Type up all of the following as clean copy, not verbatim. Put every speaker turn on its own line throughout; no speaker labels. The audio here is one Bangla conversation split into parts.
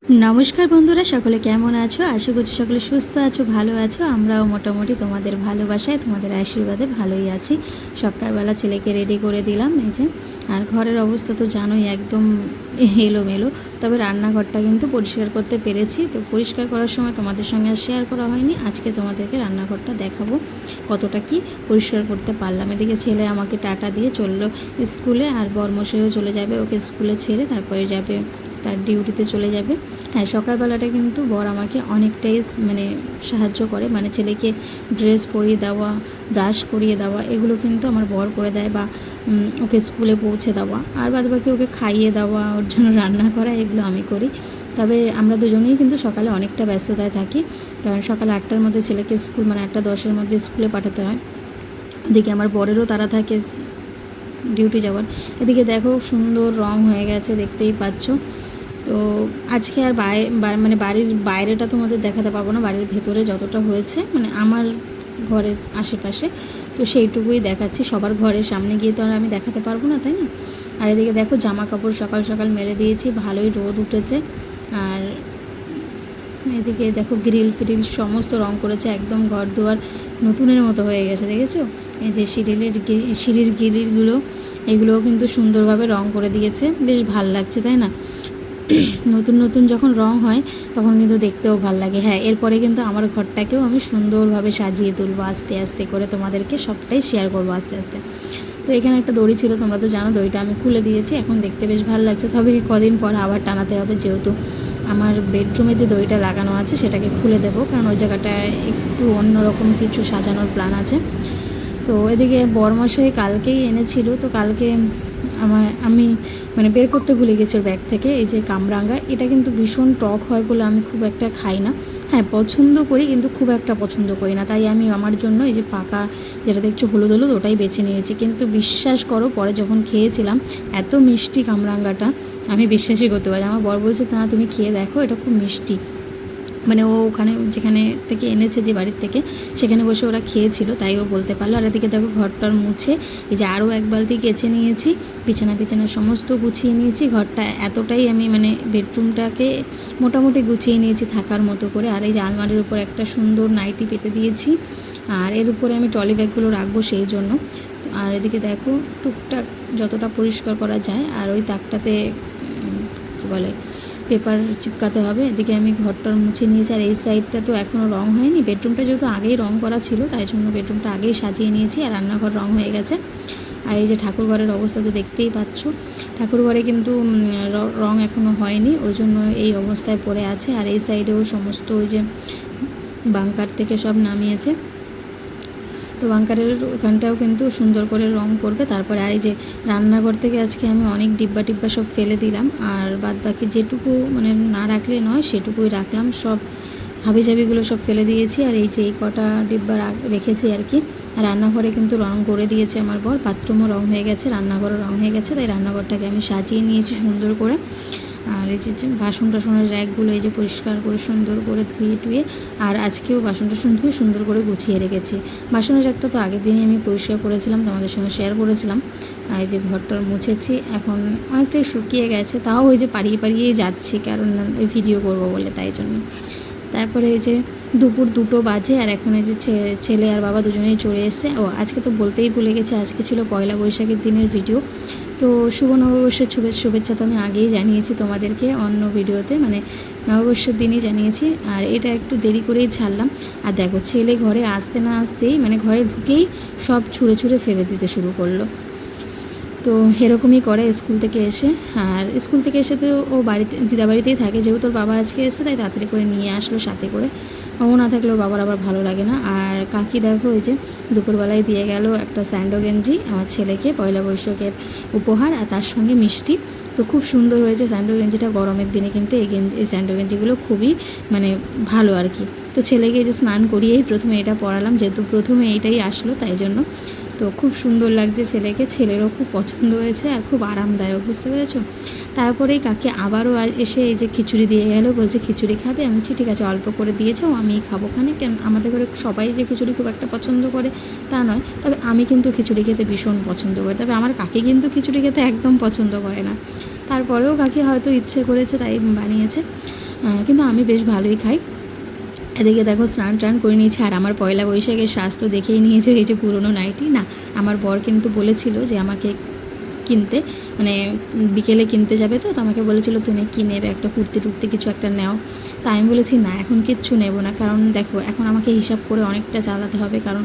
নমস্কার বন্ধুরা, সকলে কেমন আছো? আশা করছি সকলে সুস্থ আছো, ভালো আছো। আমরাও মোটামুটি তোমাদের ভালোবাসায়, তোমাদের আশীর্বাদে ভালোই আছি। সকালবেলা ছেলেকে রেডি করে দিলাম, এই যে। আর ঘরের অবস্থা তো জানোই, একদম এলোমেলো। তবে রান্নাঘরটা কিন্তু পরিষ্কার করতে পেরেছি। তো পরিষ্কার করার সময় তোমাদের সঙ্গে আর শেয়ার করা হয়নি। আজকে তোমাদেরকে রান্নাঘরটা দেখাবো কতটা কি পরিষ্কার করতে পারলাম। এদিকে ছেলে আমাকে টাটা দিয়ে চললো স্কুলে, আর বরমশাইও চলে যাবে, ওকে স্কুলে ছেড়ে তারপরে যাবে তার ডিউটিতে চলে যাবে। হ্যাঁ, সকালবেলাটা কিন্তু বর আমাকে অনেকটাই সাহায্য করে, মানে ছেলেকে ড্রেস পরিয়ে দেওয়া, ব্রাশ করিয়ে দেওয়া, এগুলো কিন্তু আমার বর করে দেয়, বা ওকে স্কুলে পৌঁছে দেওয়া, আর বাদবাকি ওকে খাইয়ে দেওয়া, ওর জন্য রান্না করা, এগুলো আমি করি। তবে আমরা দুজনেই কিন্তু সকালে অনেকটা ব্যস্ততায় থাকি, কারণ সকাল 8টার মধ্যে ছেলেকে স্কুল, মানে 8:10-এর মধ্যে স্কুলে পাঠাতে হয়। এদিকে আমার বরেরও তারা থাকে ডিউটি যাওয়ার। এদিকে দেখো সুন্দর রং হয়ে গেছে, দেখতেই পাচ্ছ। তো আজকে আর মানে বাড়ির বাইরেটা তোমাদের দেখাতে পারবো না, বাড়ির ভেতরে যতটা হয়েছে, মানে আমার ঘরের আশেপাশে, তো সেইটুকুই দেখাচ্ছি। সবার ঘরের সামনে গিয়ে তো আর আমি দেখাতে পারবো না, তাই না? আর এদিকে দেখো জামা কাপড় সকাল সকাল মেলে দিয়েছি, ভালোই রোদ উঠেছে। আর এদিকে দেখো গ্রিল ফিরিল সমস্ত রং করেছে, একদম ঘর দুয়ার নতুনের মতো হয়ে গেছে, দেখেছো? এই যে সিঁড়ির গ্রিলগুলো, এগুলোও কিন্তু সুন্দরভাবে রং করে দিয়েছে, বেশ ভাল লাগছে, তাই না? নতুন নতুন যখন রং হয় তখন কিন্তু দেখতেও ভাল লাগে। হ্যাঁ, এরপরে কিন্তু আমার ঘরটাকেও আমি সুন্দরভাবে সাজিয়ে তুলবো আস্তে আস্তে করে, তোমাদেরকে সবটাই শেয়ার করবো আস্তে আস্তে। তো এখানে একটা দড়ি ছিল, তোমরা তো জানো, দড়িটা আমি খুলে দিয়েছি, এখন দেখতে বেশ ভালো লাগছে। তবে কদিন পর আবার টানাতে হবে, যেহেতু আমার বেডরুমে যে দড়িটা লাগানো আছে সেটাকে খুলে দেবো, কারণ ওই জায়গাটায় একটু অন্যরকম কিছু সাজানোর প্ল্যান আছে। তো এদিকে বরমশাই কালকেই এনেছিল, তো কালকে আমি মানে বের করতে ভুলে গেছি ওর ব্যাগ থেকে। এই যে কামরাঙ্গা, এটা কিন্তু ভীষণ টক হয় বলে আমি খুব একটা খাই না। হ্যাঁ, পছন্দ করি, কিন্তু খুব একটা পছন্দ করি না, তাই আমি আমার জন্য এই যে পাকা যেটা দেখছো হলুদ হলুদ, ওটাই বেছে নিয়েছি। কিন্তু বিশ্বাস করো, পরে যখন খেয়েছিলাম, এত মিষ্টি কামরাঙ্গাটা, আমি বিশ্বাসই করতে পারি। আমার বর বলছে, তা তুমি খেয়ে দেখো, এটা খুব মিষ্টি। মানে ও ওখানে যেখানে থেকে এনেছে, যে বাড়ির থেকে, সেখানে বসে ওরা খেয়েছিল, তাই ও বলতে পারলো। আর এদিকে দেখো ঘরটার মুছে এই যে আরও এক বালতি কেচে নিয়েছি, বিছানা সমস্ত গুছিয়ে নিয়েছি। ঘরটা এতটাই আমি মানে বেডরুমটাকে মোটামুটি গুছিয়ে নিয়েছি থাকার মতো করে। আর এই যে আলমারির উপর একটা সুন্দর নাইটি পেতে দিয়েছি, আর এর উপরে আমি ট্রলি ব্যাগগুলো রাখবো সেই জন্য। আর এদিকে দেখো টুকটাক যতটা পরিষ্কার করা যায়, আর ওই তাকটাতে কী বলে, পেপার চিপকাতে হবে। এদিকে আমি ঘরটার মুছে নিয়েছি, আর এই সাইডটা তো এখনও রং হয়নি। বেডরুমটা যেহেতু আগেই রং করা ছিল, তাই জন্য বেডরুমটা আগেই সাজিয়ে নিয়েছি, আর রান্নাঘর রং হয়ে গেছে। আর এই যে ঠাকুরঘরের অবস্থা তো দেখতেই পাচ্ছ, ঠাকুরঘরে কিন্তু রং এখনও হয়নি, ওই জন্য এই অবস্থায় পড়ে আছে। আর এই সাইডেও সমস্ত ওই যে বাংকার থেকে সব নামিয়েছে, তো বাংকারের ওখানটাও কিন্তু সুন্দর করে রং করবে তারপরে। আর এই যে রান্নাঘর থেকে আজকে আমি অনেক ডিব্বা টিব্বা সব ফেলে দিলাম, আর বাদ বাকি যেটুকু মানে না রাখলে নয় সেটুকুই রাখলাম, সব হাবিজাবিগুলো সব ফেলে দিয়েছি। আর এই যে এই কটা ডিব্বা রেখেছি আর কি। আর রান্নাঘরে কিন্তু রং করে দিয়েছে আমার বর, বাথরুমও রং হয়ে গেছে, রান্নাঘরও রং হয়ে গেছে, তাই রান্নাঘরটাকে আমি সাজিয়ে নিয়েছি সুন্দর করে। আর এই যে বাসন টাসনের র্যাকগুলো এই যে পরিষ্কার করে সুন্দর করে ধুয়ে টুয়ে, আর আজকেও বাসন টাসন ধুয়ে সুন্দর করে গুছিয়ে রেখেছি। বাসনের র্যাকটা তো আগের দিনই আমি পরিষ্কার করেছিলাম, তোমাদের সঙ্গে শেয়ার করেছিলাম। আর এই যে ঘরটার মুছেছি, এখন অনেকটাই শুকিয়ে গেছে, তাও ওই যে পাড়িয়েই যাচ্ছি, কারণ ওই ভিডিও করব বলে, তাই জন্য। তারপরে এই যে দুপুর 2টো বাজে, আর এখন এই যে ছেলে আর বাবা দুজনেই চলে এসে। ও আজকে তো বলতেই ভুলে গেছে, আজকে ছিল পয়লা বৈশাখের দিনের ভিডিও। তো শুভ নববর্ষের শুভেচ্ছা তো আমি আগেই জানিয়েছি তোমাদেরকে অন্য ভিডিওতে, মানে নববর্ষের দিনই জানিয়েছি, আর এটা একটু দেরি করেই ছাড়লাম। আর দেখো ছেলে ঘরে আসতে না আসতেই, মানে ঘরে ঢুকেই সব ছুঁড়ে ফেলে দিতে শুরু করলো। তো এরকমই করে স্কুল থেকে এসে। আর স্কুল থেকে এসে তো ও বাড়িতে, দিদাবাড়িতেই থাকে, যেহেতু ওর বাবা আজকে এসে, তাই তাড়াতাড়ি করে নিয়ে আসলো সাথে করে। ও না থাকলে ওর বাবার আবার ভালো লাগে না। আর কাকি দেখো এই যে দুপুরবেলায় দিয়ে গেল একটা স্যান্ডো গেঞ্জি আমার ছেলেকে, পয়লা বৈশাখের উপহার, আর তার সঙ্গে মিষ্টি। তো খুব সুন্দর হয়েছে স্যান্ডো গেঞ্জিটা, গরমের দিনে কিন্তু এই স্যান্ডো গেঞ্জিগুলো খুবই মানে ভালো আর কি। তো ছেলেকে যে স্নান করিয়েই প্রথমে এটা পরালাম, যেহেতু প্রথমে এইটাই আসলো, তাই জন্য। তো খুব সুন্দর লাগছে ছেলেকে, ছেলেরও খুব পছন্দ হয়েছে, আর খুব আরামদায়ক, বুঝতে পেরেছো? তারপরেই কাকি আবারও এসে এই যে খিচুড়ি দিয়ে গেল, বলছে খিচুড়ি খাবে। আমি বলছি ঠিক আছে, অল্প করে দিয়ে যাও, আমি খাবো খানে। কেন আমাদের ঘরে সবাই যে খিচুড়ি খুব একটা পছন্দ করে তা নয়, তবে আমি কিন্তু খিচুড়ি খেতে ভীষণ পছন্দ করি। তবে আমার কাকি কিন্তু খিচুড়ি খেতে একদম পছন্দ করে না, তারপরেও কাকি হয়তো ইচ্ছে করেছে তাই বানিয়েছে। কিন্তু আমি বেশ ভালোই খাই। এদিকে দেখো স্নান টান করে নিয়েছে, আর আমার পয়লা বৈশাখের স্বাস্থ্য দেখেই নিয়েছে এই যে পুরনো নাইটি। না, আমার বর কিন্তু বলেছিল যে আমাকে কিনতে, মানে বিকেলে কিনতে যাবে, তো আমাকে বলেছিল তুমি কী নেবে, একটা কুর্তি টুর্তি কিছু একটা নাও। তা আমি বলেছি না, এখন কিচ্ছু নেব না, কারণ দেখো এখন আমাকে হিসাব করে অনেকটা চালাতে হবে, কারণ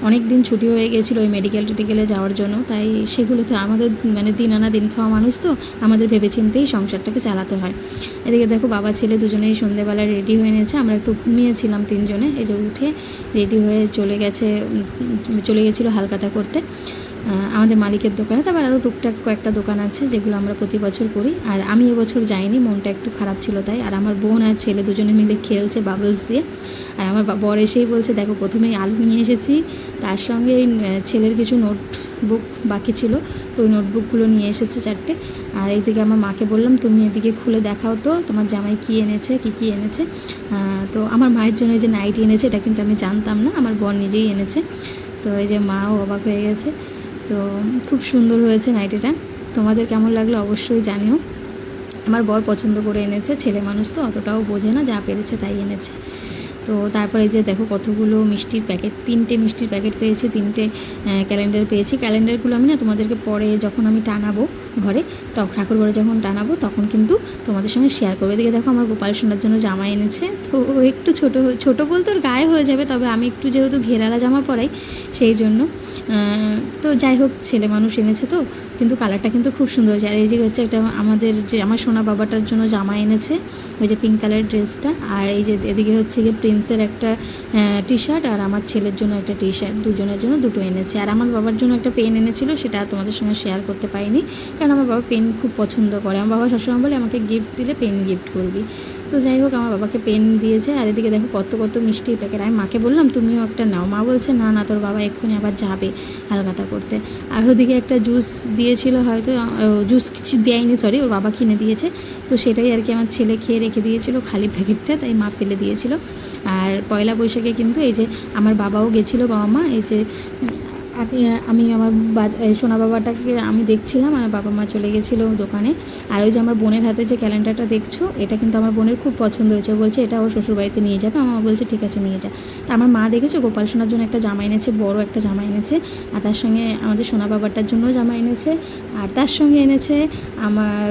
অনেক দিন ছুটি হয়ে গেছিলো ওই মেডিকেল টেডিকেলে যাওয়ার জন্য। তাই সেগুলোতে আমাদের মানে দিন আনা দিন খাওয়া মানুষ, তো আমাদের ভেবেচিন্তেই সংসারটাকে চালাতে হয়। এদিকে দেখো বাবা ছেলে দুজনেই সন্ধ্যেবেলা রেডি হয়ে নিয়েছে, আমরা একটু ঘুমিয়েছিলাম তিনজনে, এই যে উঠে রেডি হয়ে চলে গেছিলো হালখাতা করতে আমাদের মালিকের দোকানে। তারপর আরও টুকটাক কয়েকটা দোকান আছে যেগুলো আমরা প্রতি বছর করি, আর আমি এবছর যাইনি, মনটা একটু খারাপ ছিল তাই। আর আমার বোন আর ছেলে দুজনে মিলে খেলছে বাবলস দিয়ে, আর আমার বর এসেই বলছে দেখো প্রথমেই আলু নিয়ে এসেছি, তার সঙ্গে এই ছেলের কিছু নোটবুক বাকি ছিল, তো ওই নোটবুকগুলো নিয়ে এসেছে 4টে। আর এইদিকে আমার মাকে বললাম তুমি এদিকে খুলে দেখাও তো তোমার জামাই কী এনেছে, কী এনেছে। তো আমার মায়ের জন্য যে নাইটি এনেছে এটা কিন্তু আমি জানতাম না, আমার বর নিজেই এনেছে। তো এই যে মাও অবাক হয়ে গেছে। তো খুব সুন্দর হয়েছে নাইটিটা, তোমাদের কেমন লাগলো অবশ্যই জানিও। আমার বর পছন্দ করে এনেছে, ছেলে মানুষ তো অতটাও বোঝে না, যা পেরেছে তাই এনেছে। তো তারপরে যে দেখো কতগুলো মিষ্টির প্যাকেট, 3টে মিষ্টির প্যাকেট পেয়েছি, 3টে ক্যালেন্ডার পেয়েছি। ক্যালেন্ডারগুলো আমি না তোমাদেরকে পরে যখন আমি টানাবো ঘরে, তখন ঠাকুর ঘরে যখন টানাবো তখন কিন্তু তোমাদের সঙ্গে শেয়ার করবো। এদিকে দেখো আমার গোপাল সোনার জন্য জামা এনেছে, তো ও একটু ছোটো বলতে ওর গায়ে হয়ে যাবে, তবে আমি একটু যেহেতু ঘেরালা জামা পরাই সেই জন্য। তো যাই হোক ছেলে মানুষ এনেছে তো, কিন্তু কালারটা কিন্তু খুব সুন্দর হয়েছে। আর এই যে হচ্ছে একটা আমাদের যে আমার সোনা বাবাটার জন্য জামা এনেছে, ওই যে পিঙ্ক কালারের ড্রেসটা। আর এই যে এদিকে হচ্ছে গিয়ে প্রিন্সের একটা টি শার্ট, আর আমার ছেলের জন্য একটা টি শার্ট, দুজনের জন্য দুটো এনেছে। আর আমার বাবার জন্য একটা পেন এনেছিল, সেটা তোমাদের সঙ্গে শেয়ার করতে পারিনি, কারণ আমার বাবা পেন খুব পছন্দ করে। আমার বাবা সবসময় বলে আমাকে গিফট দিলে পেন গিফট করবি। তো যাই হোক আমার বাবাকে পেন দিয়েছে। আর এদিকে দেখো কত কত মিষ্টির প্যাকেট, আমি মাকে বললাম তুমিও একটা নাও, মা বলছে না না তোর বাবা এক্ষুনি আবার যাবে হালখাতা করতে। আর ওদিকে একটা জুস দিয়েছিল, হয়তো জুস কিছু দেয়নি, সরি, ওর বাবা কিনে দিয়েছে, তো সেটাই আর কি আমার ছেলে খেয়ে রেখে দিয়েছিল খালি প্যাকেটটা, তাই মা ফেলে দিয়েছিল। আর পয়লা বৈশাখে কিন্তু এই যে আমার বাবাও গেছিলো, বাবা মা, এই যে আমি আমার সোনা বাবাটাকে আমি দেখছিলাম, আর বাবা মা চলে গেছিলো দোকানে। আর ওই যে আমার বোনের হাতে যে ক্যালেন্ডারটা দেখছো, এটা কিন্তু আমার বোনের খুব পছন্দ হয়েছে, বলছে এটা ওর শ্বশুরবাড়িতে নিয়ে যাবে। আমার মা বলছে ঠিক আছে নিয়ে যা। তা আমার মা দেখেছো গোপাল সোনার জন্য একটা জামা এনেছে, বড় একটা জামা এনেছে, আর তার সঙ্গে আমাদের সোনা বাবাটার জন্য জামা এনেছে, আর তার সঙ্গে এনেছে আমার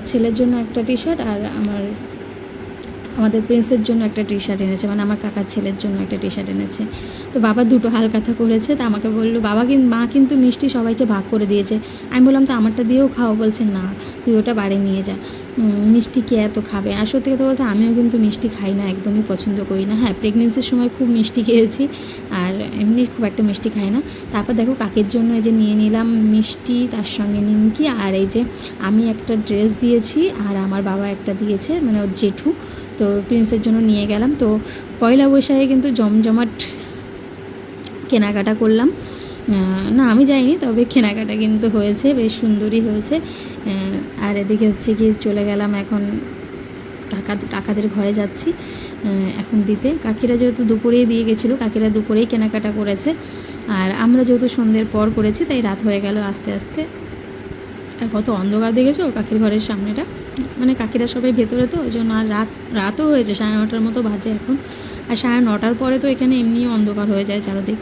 ছেলের জন্য একটা টি শার্ট, আর আমাদের প্রিন্সের জন্য একটা টি শার্ট এনেছে, মানে আমার কাকার ছেলের জন্য একটা টি শার্ট এনেছে। তো বাবা দুটো হালখাতা করেছে, তা আমাকে বললো মা কিন্তু মিষ্টি সবাইকে ভাগ করে দিয়েছে। আমি বললাম তো আমারটা দিয়েও খাও, বলছে না তুই ওটা বাড়ি নিয়ে যা, মিষ্টি কে এত খাবে। আর সত্যি কথা বলতে আমিও কিন্তু মিষ্টি খাই না, একদমই পছন্দ করি না। হ্যাঁ, প্রেগনেন্সির সময় খুব মিষ্টি খেয়েছি, আর এমনি খুব একটা মিষ্টি খাই না। তারপর দেখো কাকের জন্য এই যে নিয়ে নিলাম মিষ্টি, তার সঙ্গে নিমকি, আর এই যে আমি একটা ড্রেস দিয়েছি, আর আমার বাবা একটা দিয়েছে, মানে ওর জেঠু, তো প্রিন্সের জন্য নিয়ে গেলাম। তো পয়লা বৈশাখে কিন্তু জমজমাট কেনাকাটা করলাম, না আমি যাইনি, তবে কেনাকাটা কিন্তু হয়েছে, বেশ সুন্দরই হয়েছে। আর এদিকে হচ্ছে কি চলে গেলাম এখন কাকাদের ঘরে যাচ্ছি এখন দিতে। কাকিরা যেহেতু দুপুরেই দিয়ে গেছিলো, কাকিরা দুপুরেই কেনাকাটা করেছে, আর আমরা যেহেতু সন্ধ্যের পর করেছি তাই রাত হয়ে গেল আস্তে আস্তে। আর কত অন্ধকার দেখেছো কাকির ঘরের সামনেটা, মানে কাকিরা সবাই ভেতরে, তো ওই জন্য। আর রাতও হয়েছে, 9:30 মতো বাজে এখন, আর 9:30 পরে তো এখানে এমনি অন্ধকার হয়ে যায় চারদিক,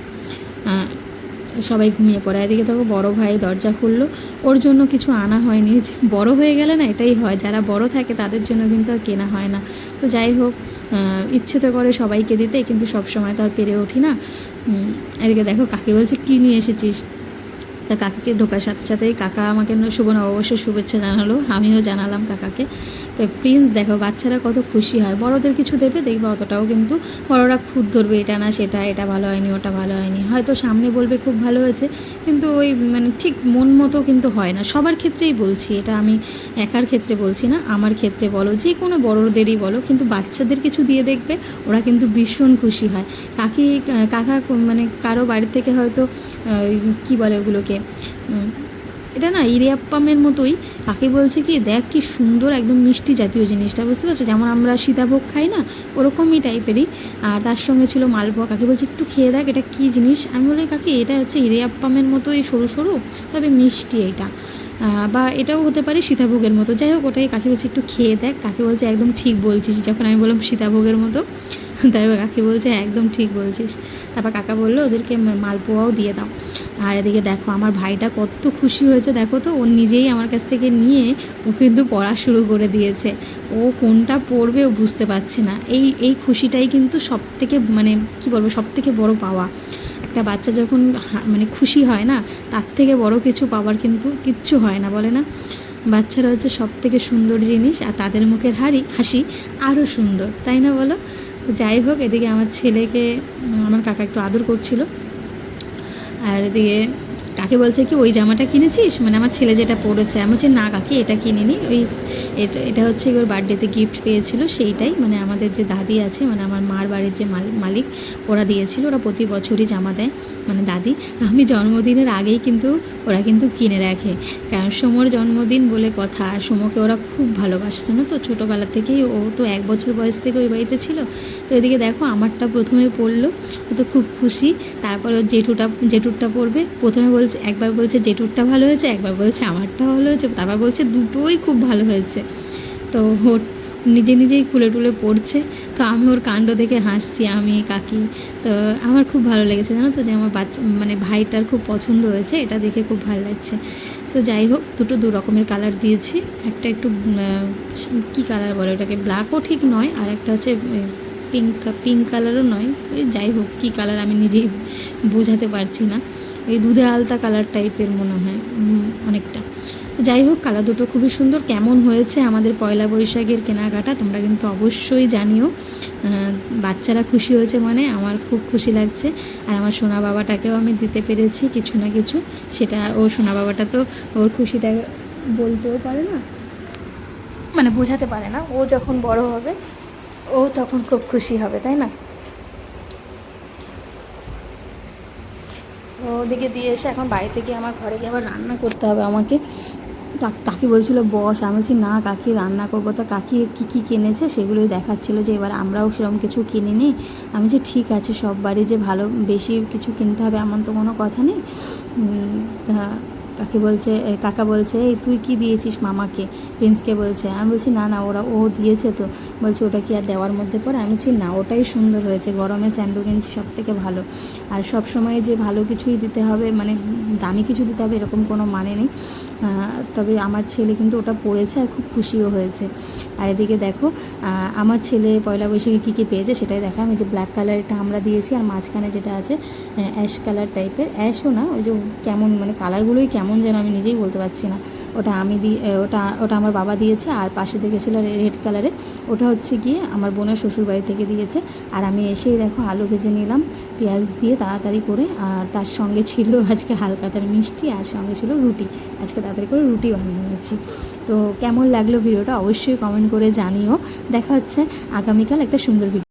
সবাই ঘুমিয়ে পড়ে। এদিকে তখন বড় ভাই দরজা খুললো, ওর জন্য কিছু আনা হয়নি, বড় হয়ে গেলে না এটাই হয়, যারা বড় থাকে তাদের জন্য কিন্তু আর কেনা হয় না। তো যাই হোক, ইচ্ছে তো করে সবাইকে দিতে, কিন্তু সব সময় তো আর পেরে উঠি না। এদিকে দেখো কাকি বলছে কী নিয়ে এসেছিস, তা কাকাকে ঢোকার সাথে সাথেই কাকা আমাকে শুভ নববর্ষের শুভেচ্ছা জানালো, আমিও জানালাম কাকাকে। তো প্রিন্স দেখো বাচ্চারা কত খুশি হয়, বড়দের কিছু দেবে দেখবে অতটাও কিন্তু বড়রা খুদ ধরবে, এটা না সেটা, এটা ভালো হয়নি ওটা ভালো হয়নি, হয়তো সামনে বলবে খুব ভালো হয়েছে, কিন্তু ওই মানে ঠিক মন মতো কিন্তু হয় না। সবার ক্ষেত্রেই বলছি, এটা আমি একার ক্ষেত্রে বলছি না, আমার ক্ষেত্রে বলো, যে কোনো বড়দেরই বলো, কিন্তু বাচ্চাদের কিছু দিয়ে দেখবে ওরা কিন্তু ভীষণ খুশি হয়। কাকা মানে কারো বাড়ি থেকে হয়তো কী বলে ওগুলোকে, এটা না ইরিয়াপ্পামের মতোই, কাকে বলছে কি দেখ কি সুন্দর একদম মিষ্টি জাতীয় জিনিসটা, বুঝতে পারছো, যেমন আমরা সীতাভোগ খাই না ওরকমই টাইপেরই। আর তার সঙ্গে ছিল মালপোয়া, কাকে বলছে একটু খেয়ে দেখ এটা কী জিনিস। আমি বলি কাকি এটা হচ্ছে ইরিয়াপ্পামের মতোই সরু সরু, তবে মিষ্টি এটা। বা এটাও হতে পারে সীতাভোগের মতো। যাই হোক, ওটাই কাকি বলছে একটু খেয়ে দেখ। কাকি বলছে একদম ঠিক বলছিস। যখন আমি বললাম সীতাভোগের মতো, তাই কাকি বলছে একদম ঠিক বলছিস। তারপর কাকা বললো ওদেরকে মালপোয়াও দিয়ে দাও। আর এদিকে দেখো আমার ভাইটা কত খুশি হয়েছে, দেখো তো, ও নিজেই আমার কাছ থেকে নিয়ে ও কিন্তু পড়া শুরু করে দিয়েছে। ও কোনটা পড়বে ও বুঝতে পারছে না। এই খুশিটাই কিন্তু সবথেকে, মানে কী বলবো, সবথেকে বড় পাওয়া। একটা বাচ্চা যখন মানে খুশি হয় না, তার থেকে বড় কিছু পাওয়ার কিন্তু কিচ্ছু হয় না, বলে না? বাচ্চারা হচ্ছে সবথেকে সুন্দর জিনিস, আর তাদের মুখের হাসি আরও সুন্দর, তাই না বলো? যাই হোক, এদিকে আমার ছেলেকে আমার কাকা একটু আদর করছিল। আর এদিকে কাকে বলছে কি ওই জামাটা কিনেছিস, মানে আমার ছেলে যেটা পরেছে। আমি বলছি না কাকি, এটা কিনিনি, ওই এটা হচ্ছে ওর বার্থডেতে গিফট পেয়েছিল সেইটাই, মানে আমাদের যে দাদি আছে, মানে আমার মার বাড়ির যে মালিক, ওরা দিয়েছিল। ওরা প্রতি বছরই জামা দেয়, মানে দাদি। আমি জন্মদিনের আগেই কিন্তু ওরা কিন্তু কিনে রাখে, কারণ সোমর জন্মদিন বলে কথা। আর সোমকে ওরা খুব ভালোবাসে, জানো তো, ছোটোবেলা থেকেই। ও তো 1 বছর বয়স থেকে ওই বাড়িতে ছিল। তো এদিকে দেখো আমারটা প্রথমে পড়লো, ও তো খুব খুশি। তারপরে ওর জেঠুরটা পড়বে। প্রথমে বলছে, একবার বলছে জেঠুরটা ভালো হয়েছে, একবার বলছে আমারটা ভালো হয়েছে, তারপর বলছে দুটোই খুব ভালো হয়েছে। তো ওর নিজেই কুলে টুলে পড়ছে। তো আমি ওর কাণ্ড দেখে হাসছি, আমি কাকি। তো আমার খুব ভালো লেগেছে, জানো তো, যে আমার বাচ্চা মানে ভাইটার খুব পছন্দ হয়েছে, এটা দেখে খুব ভালো লাগছে। তো যাই হোক, দু রকমের কালার দিয়েছি। একটা একটু কী কালার বলে ওটাকে, ব্ল্যাকও ঠিক নয়, আর একটা হচ্ছে পিঙ্ক কালারও নয়। ওই যাই হোক কী কালার আমি নিজেই বোঝাতে পারছি না, এই দুধে আলতা কালার টাইপের মনে হয় অনেকটা। তো যাই হোক, কালার দুটো খুবই সুন্দর। কেমন হয়েছে আমাদের পয়লা বৈশাখের কেনাকাটা তোমরা কিন্তু অবশ্যই জানিও। বাচ্চারা খুশি হয়েছে মানে আমার খুব খুশি লাগছে। আর আমার সোনা বাবাটাকেও আমি দিতে পেরেছি কিছু না কিছু, সেটা ও সোনা বাবাটা তো ওর খুশিটা বলতেও পারে না, মানে বোঝাতে পারে না। ও যখন বড় হবে ও তখন খুব খুশি হবে, তাই না? ওদিকে দিয়ে এসে এখন বাড়িতে গিয়ে আমার ঘরে গিয়ে আবার রান্না করতে হবে আমাকে। কাকি বলছিল বস, আমি বলছি না কাকি, রান্না করবো। তো কাকি কী কী কিনেছে সেগুলোই দেখাচ্ছিলো, যে এবার আমরাও সেরকম কিছু কিনিনি। আমি যে ঠিক আছে, সব বাড়ি যে ভালো বেশি কিছু কিনতে হবে এমন তো কোনো কথা নেই। তা কাকা বলছে এই তুই কি দিয়েছিস মামাকে, প্রিন্সকে বলছে। আমি বলছি না না, ও দিয়েছে। তো বলছে ওটা কি আর দেওয়ার মধ্যে পড়ে? আমি বলছি না, ওটাই সুন্দর হয়েছে, গরমে স্যান্ডো কিনছি সব থেকে ভালো। আর সব সময় যে ভালো কিছুই দিতে হবে, মানে দামি কিছু দিতে হবে এরকম কোনো মানে নেই। তবে আমার ছেলে কিন্তু ওটা পড়েছে আর খুব খুশিও হয়েছে। আর এদিকে দেখো আমার ছেলে পয়লা বৈশাখে কী কী পেয়েছে সেটাই দেখা। আমি যে ব্ল্যাক কালারটা আমরা দিয়েছি, আর মাঝখানে যেটা আছে অ্যাশ কালার টাইপের, অ্যাশও না, ওই যে কেমন, মানে কালারগুলোই কেমন যেন আমি নিজেই বলতে পারছি না। ওটা আমি ওটা আমার বাবা দিয়েছে। আর পাশে দেখেছিল রেড কালারে, ওটা হচ্ছে গিয়ে আমার বোনের শ্বশুরবাড়ি থেকে দিয়েছে। আর আমি এসেই দেখো আলু ভেজে নিলাম পেঁয়াজ দিয়ে তাড়াতাড়ি করে। আর তার সঙ্গে ছিল আজকে হালকাতার মিষ্টি, আর সঙ্গে ছিল রুটি। আজকে তাড়াতাড়ি করে রুটি বানিয়ে নিয়েছি। তো কেমন লাগলো ভিডিওটা অবশ্যই কমেন্ট করে জানিও। দেখা হচ্ছে আগামীকাল একটা সুন্দর ভিডিও।